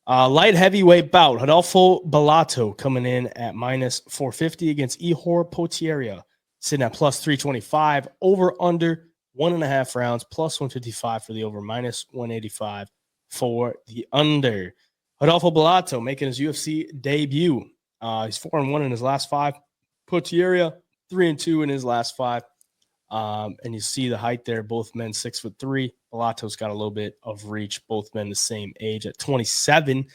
Light heavyweight bout. Rodolfo Bellato coming in at minus 450 against Ihor Potieria, sitting at plus 325. Over under 1.5 rounds, plus 155 for the over, minus 185 for the under. Rodolfo Bellato making his UFC debut. He's 4-1 in his last 5. Potieria 3-2 in his last 5. And you see the height there, both men 6'3". Bellato's got a little bit of reach, both men the same age at 27.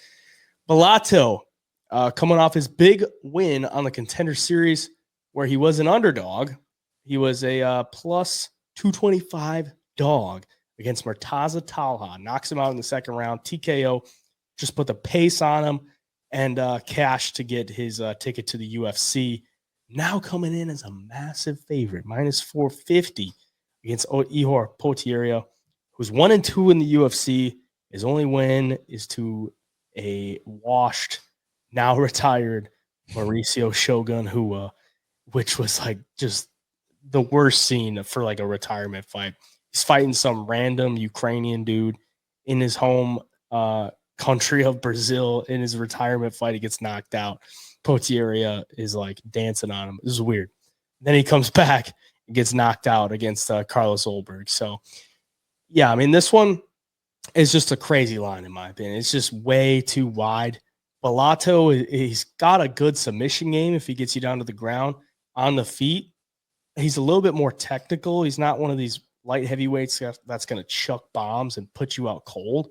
Bellato coming off his big win on the Contender Series where he was an underdog. He was a plus 225 dog against Murtaza Talha. Knocks him out in the second round. TKO, just put the pace on him and cash to get his ticket to the UFC. Now coming in as a massive favorite, minus 450 against Ihor Potieria, who's 1-2 in the UFC. His only win is to a washed, now retired Mauricio Shogun Hua, which was like just the worst scene for like a retirement fight. He's fighting some random Ukrainian dude in his home country of Brazil. In his retirement fight, he gets knocked out. Potieria is like dancing on him. This is weird. Then he comes back and gets knocked out against Carlos Olberg. So, yeah, I mean, this one is just a crazy line, in my opinion. It's just way too wide. Bellato, he's got a good submission game if he gets you down to the ground. On the feet, he's a little bit more technical. He's not one of these light heavyweights that's going to chuck bombs and put you out cold.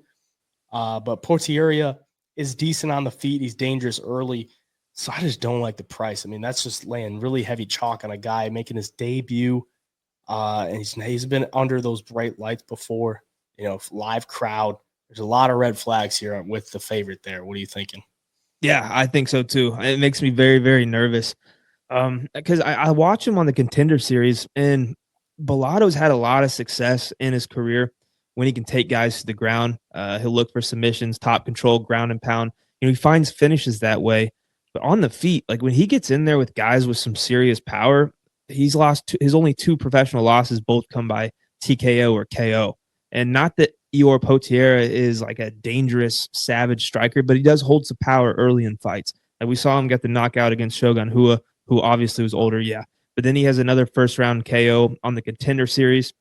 But Potieria is decent on the feet. He's dangerous early. So I just don't like the price. I mean, that's just laying really heavy chalk on a guy making his debut. And he's been under those bright lights before, live crowd. There's a lot of red flags here with the favorite there. What are you thinking? Yeah, I think so too. It makes me very, very nervous. Because I watch him on the Contender Series, and Bellato's had a lot of success in his career when he can take guys to the ground. He'll look for submissions, top control, ground and pound. He finds finishes that way. But on the feet, like when he gets in there with guys with some serious power, he's lost his only 2 professional losses, both come by TKO or KO. And not that Ihor Potieria is like a dangerous, savage striker, but he does hold some power early in fights. Like we saw him get the knockout against Shogun Hua, who obviously was older, yeah. But then he has another first-round KO on the Contender Series.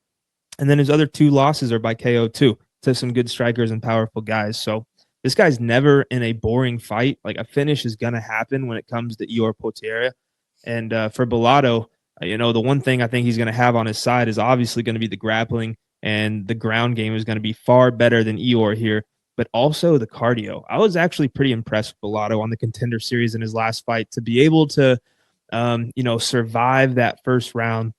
And then his other 2 losses are by KO too, to some good strikers and powerful guys. So this guy's never in a boring fight. Like a finish is going to happen when it comes to Ihor Potieria. And for Bellato, the one thing I think he's going to have on his side is obviously going to be the grappling, and the ground game is going to be far better than Ihor here, but also the cardio. I was actually pretty impressed with Bellato on the Contender Series in his last fight to be able to, survive that first round,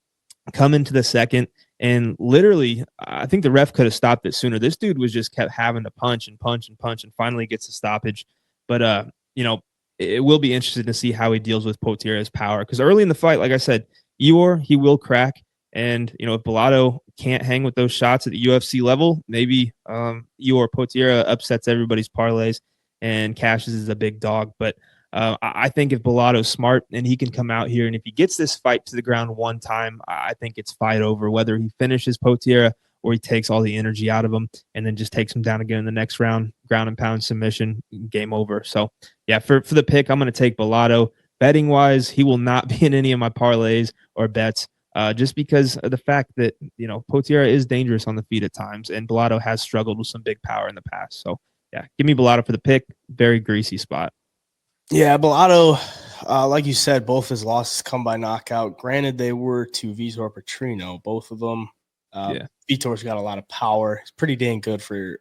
come into the second, and literally, I think the ref could have stopped it sooner. This dude was just kept having to punch and punch and punch, and finally gets a stoppage. But, it will be interesting to see how he deals with Potieria's power. Because early in the fight, like I said, Ihor, he will crack. And, if Bellato can't hang with those shots at the UFC level, maybe Ihor Potieria upsets everybody's parlays and cashes as a big dog. But I think if Bellato's smart and he can come out here, and if he gets this fight to the ground one time, I think it's fight over, whether he finishes Potieria or he takes all the energy out of him and then just takes him down again in the next round, ground and pound submission, game over. So, yeah, for the pick, I'm going to take Bellato. Betting-wise, he will not be in any of my parlays or bets just because of the fact that, Potieria is dangerous on the feet at times, and Bellato has struggled with some big power in the past. So, yeah, give me Bellato for the pick. Very greasy spot. Yeah, Bellato, like you said, both his losses come by knockout. Granted, they were to Vitor Petrino, both of them. Vitor's got a lot of power. He's pretty dang good for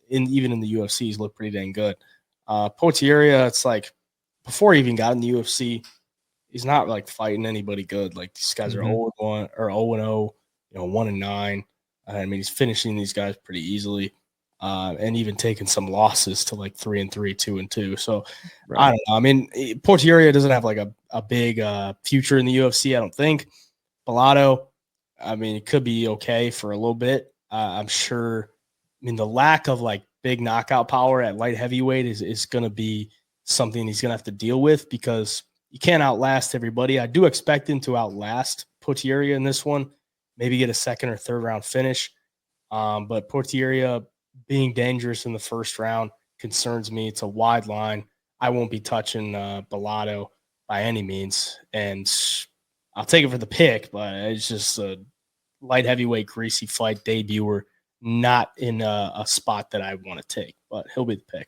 even in the UFC. He's looked pretty dang good. Potieria, it's like before he even got in the UFC, he's not like fighting anybody good. Like these guys are 0-1 or 0-0, 1-9. I mean, he's finishing these guys pretty easily. And even taking some losses to like 3-3, 2-2. So I don't know. I mean, Potieria doesn't have like a big future in the UFC, I don't think. Bellato, I mean, it could be okay for a little bit. I'm sure. I mean, the lack of like big knockout power at light heavyweight is going to be something he's going to have to deal with because you can't outlast everybody. I do expect him to outlast Potieria in this one, maybe get a second or third round finish. But Potieria being dangerous in the first round, concerns me. It's a wide line. I won't be touching Bellato by any means, and I'll take it for the pick, but it's just a light heavyweight greasy fight debuter, not in a spot that I want to take, but he'll be the pick.